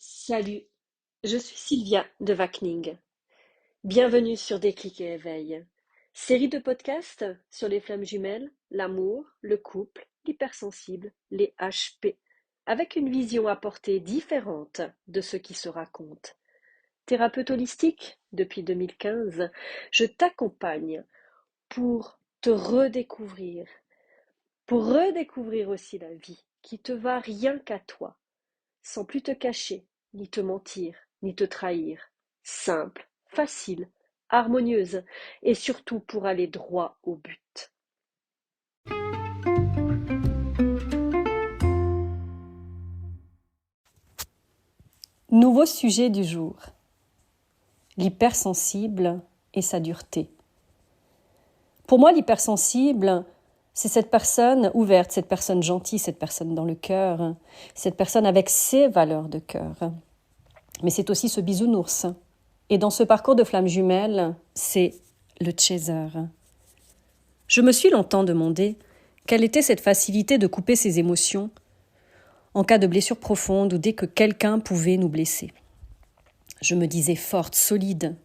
Salut, je suis Sylvia de Vakning. Bienvenue sur Déclic et Éveil, série de podcasts sur les flammes jumelles, l'amour, le couple, l'hypersensible, les HP, avec une vision apportée différente de ce qui se raconte. Thérapeute holistique depuis 2015, je t'accompagne pour te redécouvrir, pour redécouvrir aussi la vie qui te va rien qu'à toi, sans plus te cacher, ni te mentir, ni te trahir. Simple, facile, harmonieuse, et surtout pour aller droit au but. Nouveau sujet du jour. L'hypersensible et sa dureté. Pour moi, l'hypersensible, c'est cette personne ouverte, cette personne gentille, cette personne dans le cœur, cette personne avec ses valeurs de cœur. Mais c'est aussi ce bisounours. Et dans ce parcours de flamme jumelle, c'est le chaser. Je me suis longtemps demandé quelle était cette facilité de couper ses émotions en cas de blessure profonde ou dès que quelqu'un pouvait nous blesser. Je me disais forte, solide.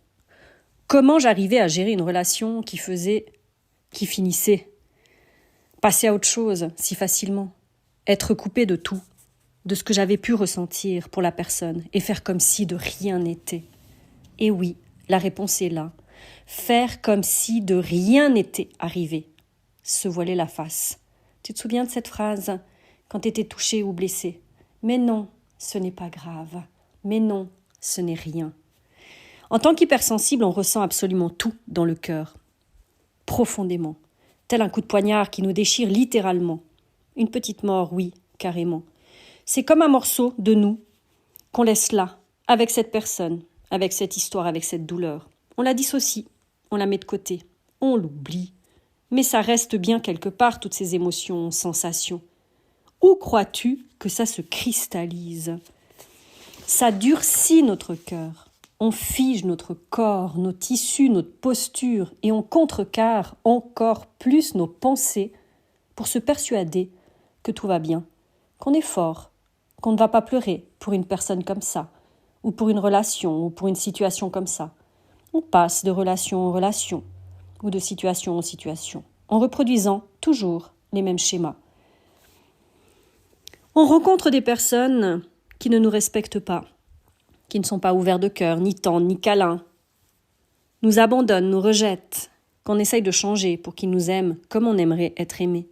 Comment j'arrivais à gérer une relation qui finissait, passer à autre chose si facilement, être coupée de tout, de ce que j'avais pu ressentir pour la personne et faire comme si de rien n'était. Et oui, la réponse est là. Faire comme si de rien n'était arrivé. Se voiler la face. Tu te souviens de cette phrase quand tu étais touché ou blessé? Mais non, ce n'est pas grave. Mais non, ce n'est rien. En tant qu'hypersensible, on ressent absolument tout dans le cœur, profondément, tel un coup de poignard qui nous déchire littéralement. Une petite mort, oui, carrément. C'est comme un morceau de nous qu'on laisse là, avec cette personne, avec cette histoire, avec cette douleur. On la dissocie, on la met de côté, on l'oublie. Mais ça reste bien quelque part, toutes ces émotions, sensations. Où crois-tu que ça se cristallise? Ça durcit notre cœur. On fige notre corps, nos tissus, notre posture et on contrecarre encore plus nos pensées pour se persuader que tout va bien, qu'on est fort, qu'on ne va pas pleurer pour une personne comme ça, ou pour une relation, ou pour une situation comme ça. On passe de relation en relation, ou de situation en situation, en reproduisant toujours les mêmes schémas. On rencontre des personnes qui ne nous respectent pas, qui ne sont pas ouverts de cœur, ni tendres, ni câlins, nous abandonnent, nous rejettent, qu'on essaye de changer pour qu'ils nous aiment comme on aimerait être aimé.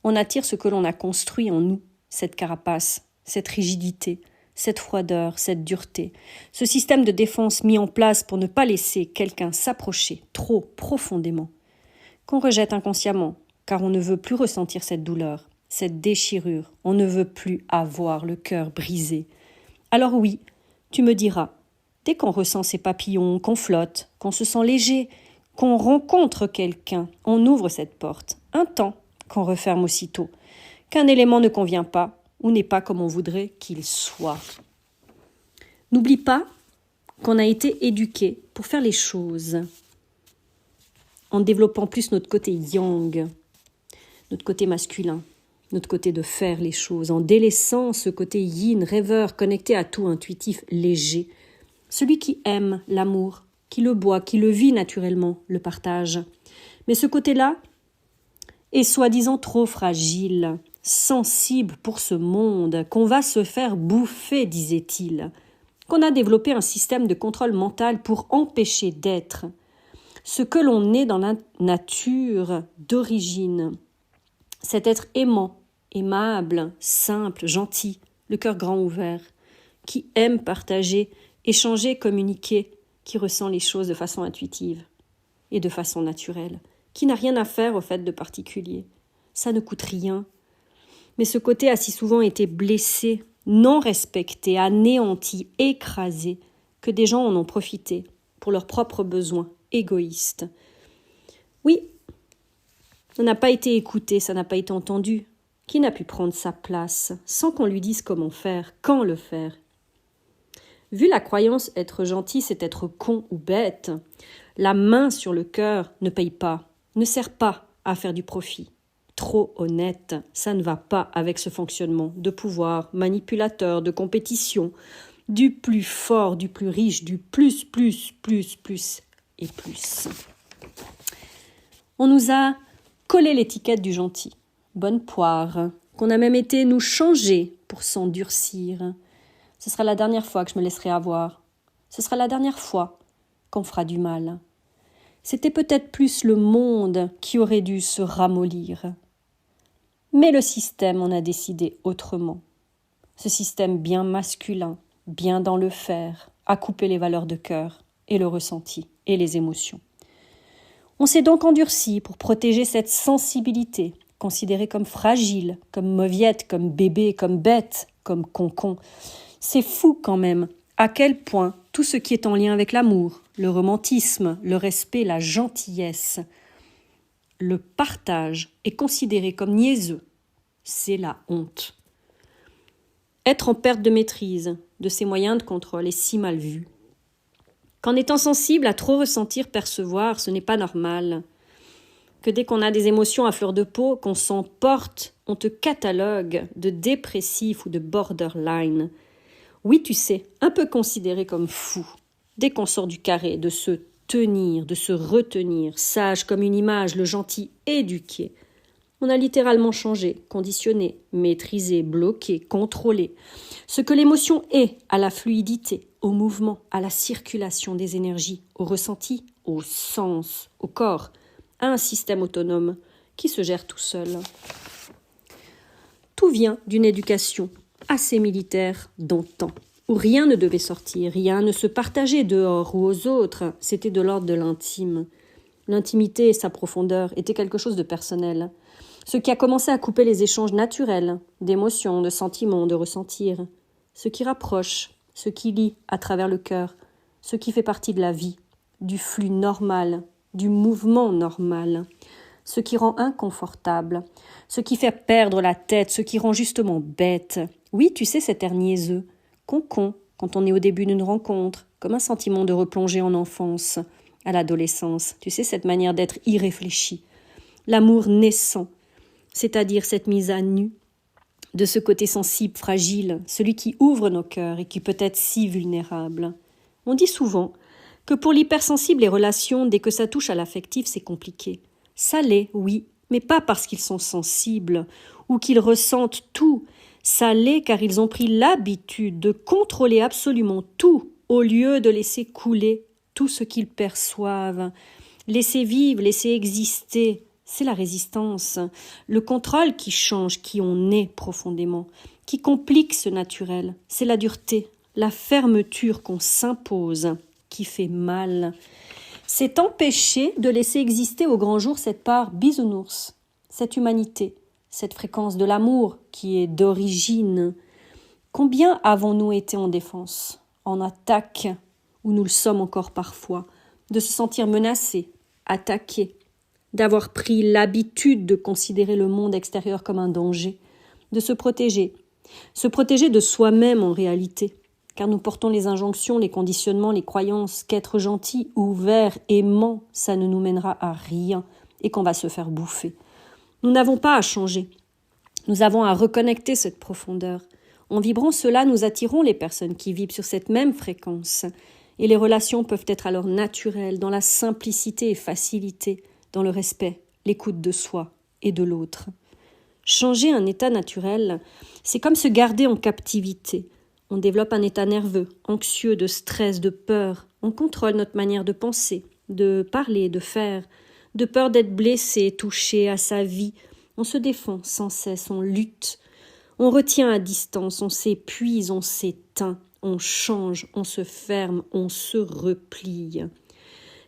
On attire ce que l'on a construit en nous, cette carapace, cette rigidité, cette froideur, cette dureté, ce système de défense mis en place pour ne pas laisser quelqu'un s'approcher trop profondément, qu'on rejette inconsciemment, car on ne veut plus ressentir cette douleur, cette déchirure, on ne veut plus avoir le cœur brisé. Alors oui, tu me diras, dès qu'on ressent ces papillons, qu'on flotte, qu'on se sent léger, qu'on rencontre quelqu'un, on ouvre cette porte, un temps qu'on referme aussitôt, qu'un élément ne convient pas ou n'est pas comme on voudrait qu'il soit. N'oublie pas qu'on a été éduqué pour faire les choses, en développant plus notre côté yang, notre côté masculin, notre côté de faire les choses, en délaissant ce côté yin, rêveur, connecté à tout, intuitif, léger, celui qui aime l'amour, qui le boit, qui le vit naturellement, le partage. Mais ce côté-là est soi-disant trop fragile, sensible pour ce monde, qu'on va se faire bouffer, disait-il, qu'on a développé un système de contrôle mental pour empêcher d'être ce que l'on est dans la nature d'origine. Cet être aimant, aimable, simple, gentil, le cœur grand ouvert, qui aime partager, échanger, communiquer, qui ressent les choses de façon intuitive et de façon naturelle, qui n'a rien à faire au fait de particulier. Ça ne coûte rien. Mais ce côté a si souvent été blessé, non respecté, anéanti, écrasé, que des gens en ont profité pour leurs propres besoins égoïstes. Oui, ça n'a pas été écouté, ça n'a pas été entendu. Qui n'a pu prendre sa place sans qu'on lui dise comment faire, quand le faire? Vu la croyance être gentil, c'est être con ou bête, la main sur le cœur ne paye pas, ne sert pas à faire du profit. Trop honnête, ça ne va pas avec ce fonctionnement de pouvoir, manipulateur, de compétition, du plus fort, du plus riche, du plus et plus. On nous a collé l'étiquette du gentil, bonne poire, qu'on a même été nous changer pour s'endurcir. Ce sera la dernière fois que je me laisserai avoir. Ce sera la dernière fois qu'on fera du mal. C'était peut-être plus le monde qui aurait dû se ramollir. Mais le système en a décidé autrement. Ce système bien masculin, bien dans le fer, a coupé les valeurs de cœur et le ressenti et les émotions. On s'est donc endurci pour protéger cette sensibilité, considérée comme fragile, comme mauviette, comme bébé, comme bête, comme concon. C'est fou quand même à quel point tout ce qui est en lien avec l'amour, le romantisme, le respect, la gentillesse, le partage est considéré comme niaiseux. C'est la honte. Être en perte de maîtrise de ses moyens de contrôle est si mal vu. Qu'en étant sensible à trop ressentir, percevoir, ce n'est pas normal. Que dès qu'on a des émotions à fleur de peau, qu'on s'emporte, on te catalogue de dépressif ou de borderline. Oui, tu sais, un peu considéré comme fou. Dès qu'on sort du carré, de se tenir, de se retenir, sage comme une image, le gentil éduqué. On a littéralement changé, conditionné, maîtrisé, bloqué, contrôlé. Ce que l'émotion est à la fluidité, au mouvement, à la circulation des énergies, au ressenti, au sens, au corps, à un système autonome qui se gère tout seul. Tout vient d'une éducation assez militaire d'antan, où rien ne devait sortir, rien ne se partageait dehors ou aux autres, c'était de l'ordre de l'intime. L'intimité et sa profondeur étaient quelque chose de personnel. Ce qui a commencé à couper les échanges naturels, d'émotions, de sentiments, de ressentir. Ce qui rapproche, ce qui lie à travers le cœur, ce qui fait partie de la vie, du flux normal, du mouvement normal. Ce qui rend inconfortable, ce qui fait perdre la tête, ce qui rend justement bête. Oui, tu sais, cet air niaiseux, concon, quand on est au début d'une rencontre, comme un sentiment de replonger en enfance, à l'adolescence. Tu sais, cette manière d'être irréfléchie. L'amour naissant, c'est-à-dire cette mise à nu de ce côté sensible, fragile, celui qui ouvre nos cœurs et qui peut être si vulnérable. On dit souvent que pour l'hypersensible, les relations, dès que ça touche à l'affectif, c'est compliqué. Ça l'est, oui, mais pas parce qu'ils sont sensibles ou qu'ils ressentent tout. Ça l'est car ils ont pris l'habitude de contrôler absolument tout au lieu de laisser couler tout ce qu'ils perçoivent. Laisser vivre, laisser exister, c'est la résistance. Le contrôle qui change qui on est profondément, qui complique ce naturel. C'est la dureté, la fermeture qu'on s'impose, qui fait mal. C'est empêcher de laisser exister au grand jour cette part bisounours, cette humanité, cette fréquence de l'amour qui est d'origine. Combien avons-nous été en défense, en attaque, où nous le sommes encore parfois, de se sentir menacés, attaqués, d'avoir pris l'habitude de considérer le monde extérieur comme un danger, de se protéger de soi-même en réalité, car nous portons les injonctions, les conditionnements, les croyances qu'être gentil, ouvert, aimant, ça ne nous mènera à rien et qu'on va se faire bouffer. Nous n'avons pas à changer. Nous avons à reconnecter cette profondeur. En vibrant cela, nous attirons les personnes qui vibrent sur cette même fréquence. Et les relations peuvent être alors naturelles, dans la simplicité et facilité, dans le respect, l'écoute de soi et de l'autre. Changer un état naturel, c'est comme se garder en captivité. On développe un état nerveux, anxieux, de stress, de peur. On contrôle notre manière de penser, de parler, de faire, de peur d'être blessé, touché à sa vie. On se défend sans cesse, on lutte. On retient à distance, on s'épuise, on s'éteint, on change, on se ferme, on se replie.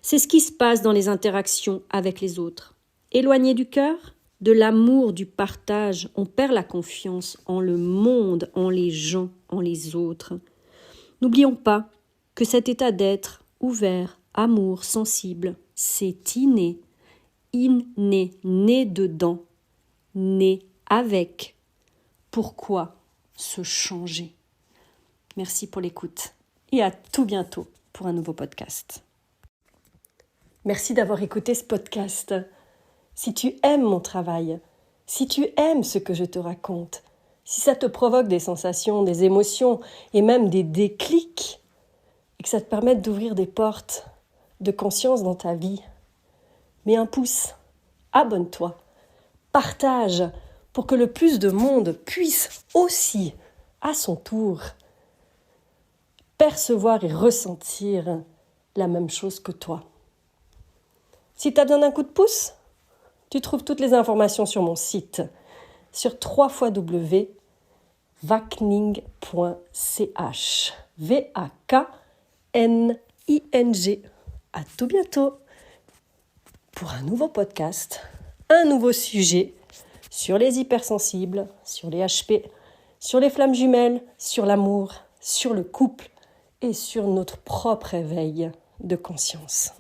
C'est ce qui se passe dans les interactions avec les autres. Éloigné du cœur, de l'amour, du partage, on perd la confiance en le monde, en les gens, en les autres. N'oublions pas que cet état d'être, ouvert, amour, sensible, c'est inné, né dedans, né avec. Pourquoi se changer? Merci pour l'écoute et à tout bientôt pour un nouveau podcast. Merci d'avoir écouté ce podcast. Si tu aimes mon travail, si tu aimes ce que je te raconte, si ça te provoque des sensations, des émotions et même des déclics, et que ça te permette d'ouvrir des portes de conscience dans ta vie, mets un pouce, abonne-toi, partage pour que le plus de monde puisse aussi, à son tour, percevoir et ressentir la même chose que toi. Si tu as besoin d'un coup de pouce, tu trouves toutes les informations sur mon site, sur www.vakning.ch. V-A-K-N-I-N-G. À tout bientôt pour un nouveau podcast, un nouveau sujet sur les hypersensibles, sur les HP, sur les flammes jumelles, sur l'amour, sur le couple et sur notre propre éveil de conscience.